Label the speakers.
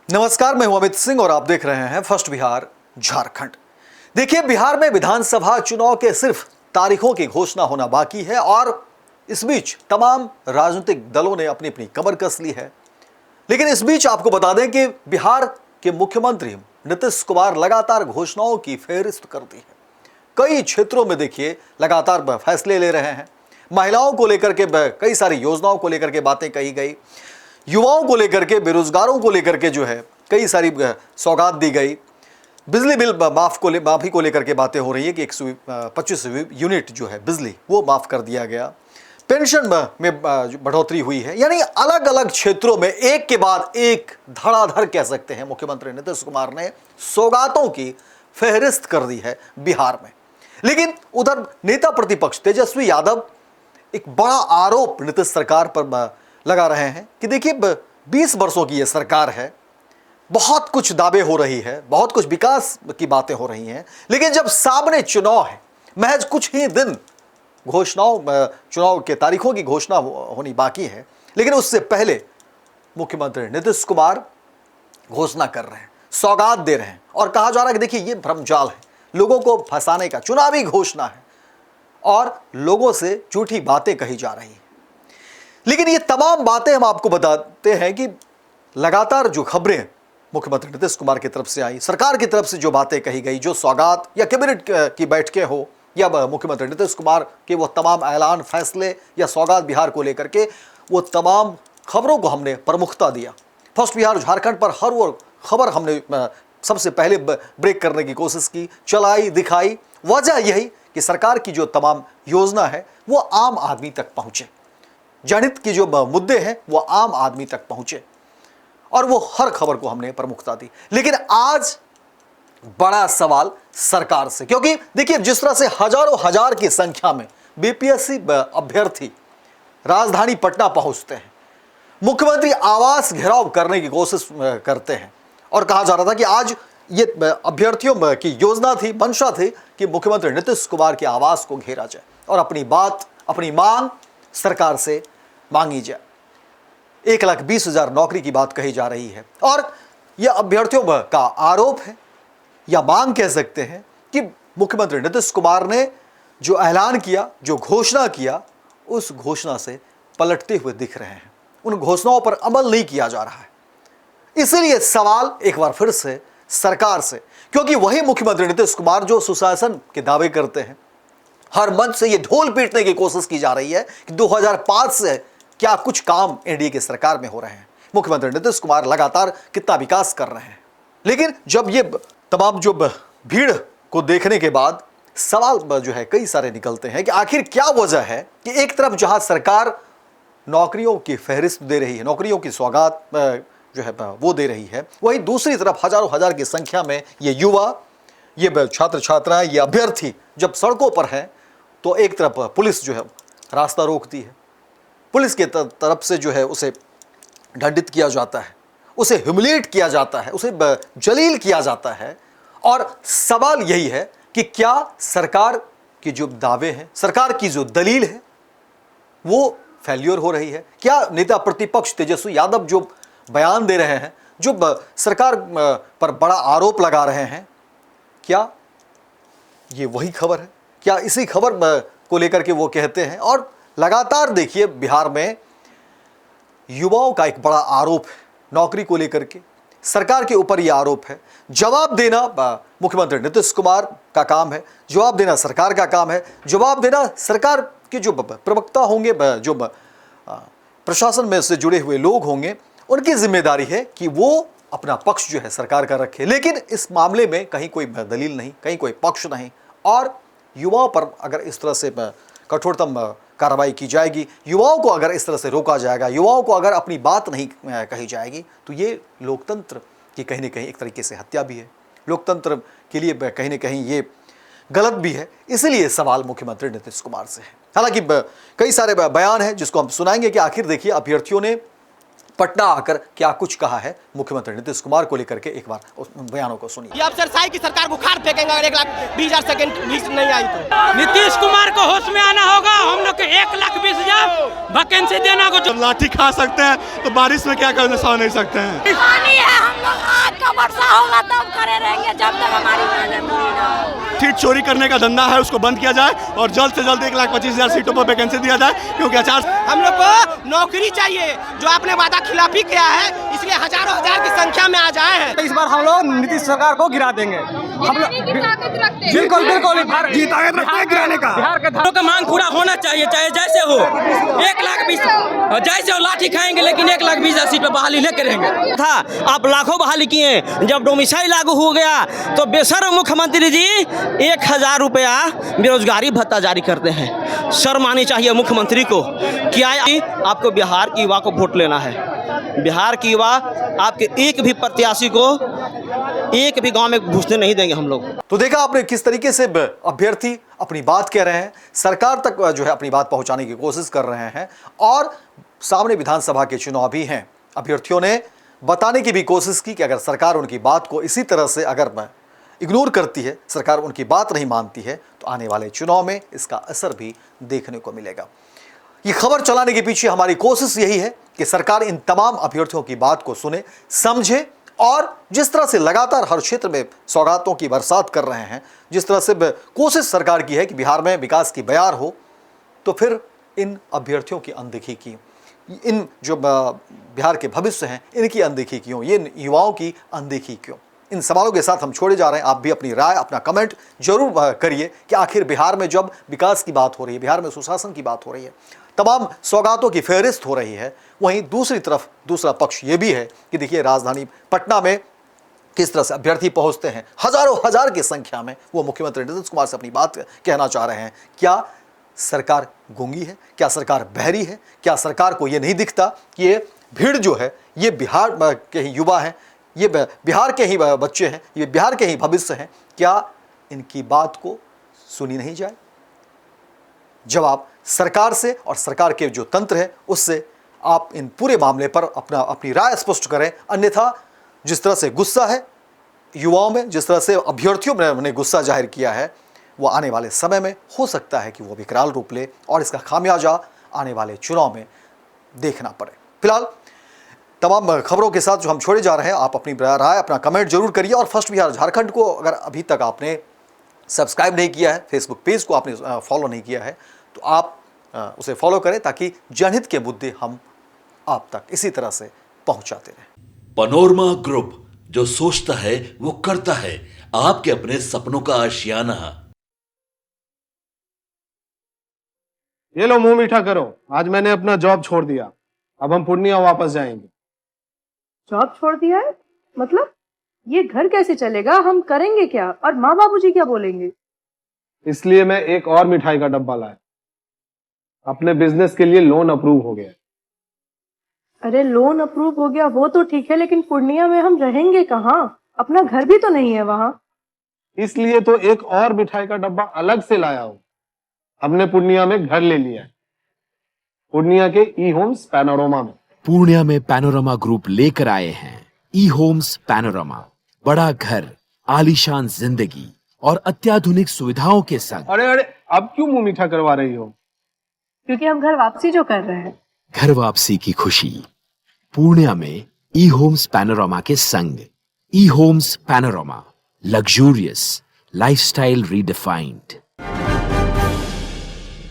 Speaker 1: नमस्कार, मैं हूं अमित सिंह और आप देख रहे हैं फर्स्ट बिहार झारखंड। देखिए, बिहार में विधानसभा चुनाव के सिर्फ तारीखों की घोषणा होना बाकी है और इस बीच तमाम राजनीतिक दलों ने अपनी अपनी कमर कस ली है। लेकिन इस बीच आपको बता दें कि बिहार के मुख्यमंत्री नीतीश कुमार लगातार घोषणाओं की फेहरिस्त कर दी है। कई क्षेत्रों में देखिए लगातार फैसले ले रहे हैं। महिलाओं को लेकर के कई सारी योजनाओं को लेकर के बातें कही गई, युवाओं को लेकर के, बेरोजगारों को लेकर के जो है कई सारी सौगात दी गई। बिजली बिल माफी को लेकर के बातें हो रही है कि 125 यूनिट जो है बिजली वो माफ कर दिया गया। पेंशन में बढ़ोतरी हुई है। यानी अलग अलग क्षेत्रों में एक के बाद एक धड़ाधड़ कह सकते हैं मुख्यमंत्री नीतीश कुमार ने सौगातों की फेहरिस्त कर दी है बिहार में। लेकिन उधर नेता प्रतिपक्ष तेजस्वी यादव एक बड़ा आरोप नीतीश सरकार पर लगा रहे हैं कि देखिए 20 वर्षों की ये सरकार है, बहुत कुछ दावे हो रही है, बहुत कुछ विकास की बातें हो रही हैं, लेकिन जब सामने चुनाव है, महज कुछ ही दिन चुनाव के तारीखों की घोषणा होनी बाकी है, लेकिन उससे पहले मुख्यमंत्री नीतीश कुमार घोषणा कर रहे हैं, सौगात दे रहे हैं और कहा जा रहा है कि देखिए ये भ्रमजाल है, लोगों को फंसाने का चुनावी घोषणा है और लोगों से झूठी बातें कही जा रही है। लेकिन ये तमाम बातें हम आपको बताते हैं कि लगातार जो खबरें मुख्यमंत्री नीतीश कुमार की तरफ से आई, सरकार की तरफ से जो बातें कही गई, जो सौगात या कैबिनेट की बैठकें हो या मुख्यमंत्री नीतीश कुमार के वो तमाम ऐलान, फैसले या सौगात बिहार को लेकर के, वो तमाम खबरों को हमने प्रमुखता दिया। फर्स्ट बिहार झारखंड पर हर वो खबर हमने सबसे पहले ब्रेक करने की कोशिश की, चलाई, दिखाई। वजह यही कि सरकार की जो तमाम योजना है वो आम आदमी तक पहुंचे, जनहित की जो मुद्दे हैं वो आम आदमी तक पहुंचे और वो हर खबर को हमने प्रमुखता दी। लेकिन आज बड़ा सवाल सरकार से, क्योंकि देखिए जिस तरह से हजारों हजार की संख्या में बीपीएससी अभ्यर्थी राजधानी पटना पहुंचते हैं, मुख्यमंत्री आवास घेराव करने की कोशिश करते हैं और कहा जा रहा था कि आज ये अभ्यर्थियों की योजना थी, मंशा थी कि मुख्यमंत्री नीतीश कुमार के आवास को घेरा जाए और अपनी बात, अपनी मांग सरकार से मांगी जाए। 1,20,000 नौकरी की बात कही जा रही है और यह अभ्यर्थियों का आरोप है या मांग कह सकते हैं कि मुख्यमंत्री नीतीश कुमार ने जो ऐलान किया, जो घोषणा किया, उस घोषणा से पलटते हुए दिख रहे हैं। उन घोषणाओं पर अमल नहीं किया जा रहा है। इसीलिए सवाल एक बार फिर से सरकार से, क्योंकि वही मुख्यमंत्री नीतीश कुमार जो सुशासन के दावे करते हैं, हर मंच से ये ढोल पीटने की कोशिश की जा रही है कि 2005 से क्या कुछ काम एनडीए की सरकार में हो रहे हैं, मुख्यमंत्री नीतीश कुमार लगातार कितना विकास कर रहे हैं। लेकिन जब ये तमाम जो भीड़ को देखने के बाद सवाल जो है कई सारे निकलते हैं कि आखिर क्या वजह है कि एक तरफ जहां सरकार नौकरियों की फहरिस्त दे रही है, नौकरियों की सौगात जो है वो दे रही है, वहीं दूसरी तरफ हजारों हजार की संख्या में ये युवा, ये छात्र छात्राएं, ये अभ्यर्थी जब सड़कों पर हैं तो एक तरफ पुलिस जो है रास्ता रोकती है, पुलिस के तरफ से जो है उसे दंडित किया जाता है, उसे ह्यूमिलिएट किया जाता है, उसे जलील किया जाता है। और सवाल यही है कि क्या सरकार की जो दावे हैं, सरकार की जो दलील है वो फेल्योर हो रही है? क्या नेता प्रतिपक्ष तेजस्वी यादव जो बयान दे रहे हैं, जो सरकार पर बड़ा आरोप लगा रहे हैं, क्या ये वही खबर है? क्या इसी खबर को लेकर के वो कहते हैं? और लगातार देखिए बिहार में युवाओं का एक बड़ा आरोप है नौकरी को लेकर के, सरकार के ऊपर ये आरोप है। जवाब देना मुख्यमंत्री नीतीश कुमार का काम है, जवाब देना सरकार का काम है, जवाब देना सरकार के जो प्रवक्ता होंगे, जो प्रशासन में से जुड़े हुए लोग होंगे, उनकी जिम्मेदारी है कि वो अपना पक्ष जो है सरकार का रखे। लेकिन इस मामले में कहीं कोई दलील नहीं, कहीं कोई पक्ष नहीं और युवाओं पर अगर इस तरह से कठोरतम कार्रवाई की जाएगी, युवाओं को अगर इस तरह से रोका जाएगा, युवाओं को अगर अपनी बात नहीं कही जाएगी, तो ये लोकतंत्र की कहीं ना कहीं एक तरीके से हत्या भी है, लोकतंत्र के लिए कहीं ना कहीं ये गलत भी है। इसीलिए सवाल मुख्यमंत्री नीतीश कुमार से है। हालांकि कई सारे बयान हैं जिसको हम सुनाएंगे कि आखिर देखिए अभ्यर्थियों ने पटना आकर क्या कुछ कहा है मुख्यमंत्री नीतीश कुमार को लेकर के, एक बार उस बयानों को सुनिए।
Speaker 2: ये अफसरशाही की सरकार को खाद फेंकेंगे अगर 1,20,000 सेकंड नहीं आई तो।
Speaker 3: नीतीश कुमार को होश में आना होगा। हम लोग को 1,20,000 वैकेंसी देना को
Speaker 4: लाठी खा सकते हैं तो बारिश में क्या करना सह नहीं सकते हैं।
Speaker 5: पानी है हम लोग
Speaker 4: है जब तक हमारी मांगे पूरी ना हो।
Speaker 5: सीट चोरी करने का धंधा है, उसको बंद किया जाए और जल्द से जल्द 1,25,000 सीटों पर वैकेंसी दिया जाए, क्योंकि आचार
Speaker 2: हम लोग को नौकरी चाहिए। जो आपने वादा खिलाफी किया है, इसलिए हजारों हजार की संख्या में आज आए हैं।
Speaker 6: तो इस बार हम लोग नीतीश सरकार को गिरा देंगे। हम लोग बिल्कुल बिल्कुल
Speaker 5: जी ताकत रखते हैं गिराने का।
Speaker 6: बिहार के
Speaker 3: लोग का मांग पूरा होना चाहिए, चाहे जैसे हो। 1,20,000 जैसे हो लाठी खाएंगे, लेकिन 1,20,000 सीट पर बहाली नहीं करेंगे। था आप लाखों बहाली किए, जब डोमिसाइल लागू हो गया तो बेशर्म मुख्यमंत्री जी 1,000 रुपया बेरोजगारी भत्ता जारी करते हैं। शर्म आनी चाहिए मुख्यमंत्री को। क्या आपको बिहार की युवा को वोट लेना है? बिहार की युवा आपके एक भी प्रत्याशी को एक भी गांव में घुसने नहीं देंगे हम लोग।
Speaker 1: तो देखा आपने किस तरीके से अभ्यर्थी अपनी बात कह रहे हैं, सरकार तक जो है अपनी बात पहुंचाने की कोशिश कर रहे हैं, और सामने विधानसभा के चुनाव भी हैं। अभ्यर्थियों ने बताने की भी कोशिश की कि अगर सरकार उनकी बात को इसी तरह से अगर इग्नोर करती है, सरकार उनकी बात नहीं मानती है, तो आने वाले चुनाव में इसका असर भी देखने को मिलेगा। ये खबर चलाने के पीछे हमारी कोशिश यही है कि सरकार इन तमाम अभ्यर्थियों की बात को सुने, समझे, और जिस तरह से लगातार हर क्षेत्र में सौगातों की बरसात कर रहे हैं, जिस तरह से कोशिश सरकार की है कि बिहार में विकास की बयार हो, तो फिर इन अभ्यर्थियों की अनदेखी की, इन जो बिहार के भविष्य हैं इनकी अनदेखी क्यों, ये युवाओं की अनदेखी क्यों? इन सवालों के साथ हम छोड़े जा रहे हैं। आप भी अपनी राय, अपना कमेंट जरूर करिए कि आखिर बिहार में जब विकास की बात हो रही है, बिहार में सुशासन की बात हो रही है, तमाम सौगातों की फहरिस्त हो रही है, वहीं दूसरी तरफ दूसरा पक्ष ये भी है कि देखिए राजधानी पटना में किस तरह से अभ्यर्थी पहुंचते हैं, हजारों हजार की संख्या में। वो मुख्यमंत्री नीतीश कुमार से अपनी बात कहना चाह रहे हैं। क्या सरकार गूंगी है? क्या सरकार बहरी है? क्या सरकार को ये नहीं दिखता कि ये भीड़ जो है ये बिहार के ही युवा हैं, ये बिहार के ही बच्चे हैं, ये बिहार के ही भविष्य हैं? क्या इनकी बात को सुनी नहीं जाए? जवाब सरकार से और सरकार के जो तंत्र है उससे आप इन पूरे मामले पर अपनी राय स्पष्ट करें। अन्यथा जिस तरह से गुस्सा है युवाओं में, जिस तरह से अभ्यर्थियों ने गुस्सा जाहिर किया है, वो आने वाले समय में हो सकता है कि वो विकराल रूप ले और इसका खामियाजा आने वाले चुनाव में देखना पड़े। फिलहाल तमाम खबरों के साथ जो हम छोड़े जा रहे हैं, आप अपनी राय, अपना कमेंट जरूर करिए। और फर्स्ट बिहार झारखंड को अगर अभी तक आपने सब्सक्राइब नहीं किया है, फेसबुक पेज को आपने फॉलो नहीं किया है, तो आप उसे फॉलो करें ताकि जनहित के मुद्दे हम आप तक इसी तरह से पहुंचाते रहें।
Speaker 7: पनोरमा ग्रुप, जो सोचता है वो करता है, आपके अपने सपनों का आशियाना।
Speaker 8: ये लो मुंह मीठा करो, आज मैंने अपना जॉब छोड़ दिया, अब हम पूर्णिया वापस जाएंगे।
Speaker 9: जॉब छोड़ दिया है? मतलब ये घर कैसे चलेगा? हम करेंगे क्या? और माँ बाबूजी क्या बोलेंगे?
Speaker 8: इसलिए मैं एक और मिठाई का डब्बा लाया। अपने बिजनेस के लिए लोन अप्रूव हो गया।
Speaker 9: अरे लोन अप्रूव हो गया वो तो ठीक है, लेकिन पूर्णिया में हम रहेंगे कहाँ? अपना घर भी तो नहीं है वहाँ।
Speaker 8: इसलिए तो एक और मिठाई का डब्बा अलग से लाया हूँ। हमने पूर्णिया में घर ले लिया है, पूर्णिया के ई होम्स पैनोरमा में।
Speaker 10: पूर्णिया में पैनोरमा ग्रुप लेकर आए हैं ई होम्स पैनोरमा। बड़ा घर, आलीशान जिंदगी और अत्याधुनिक सुविधाओं के संग।
Speaker 8: अरे अब क्यों मुंह मीठा करवा रही हो?
Speaker 9: क्योंकि हम घर वापसी जो कर रहे हैं।
Speaker 10: घर वापसी की खुशी पूर्णिया में ई होम्स पैनोरमा के संग। ई Homes Panorama, luxurious lifestyle redefined.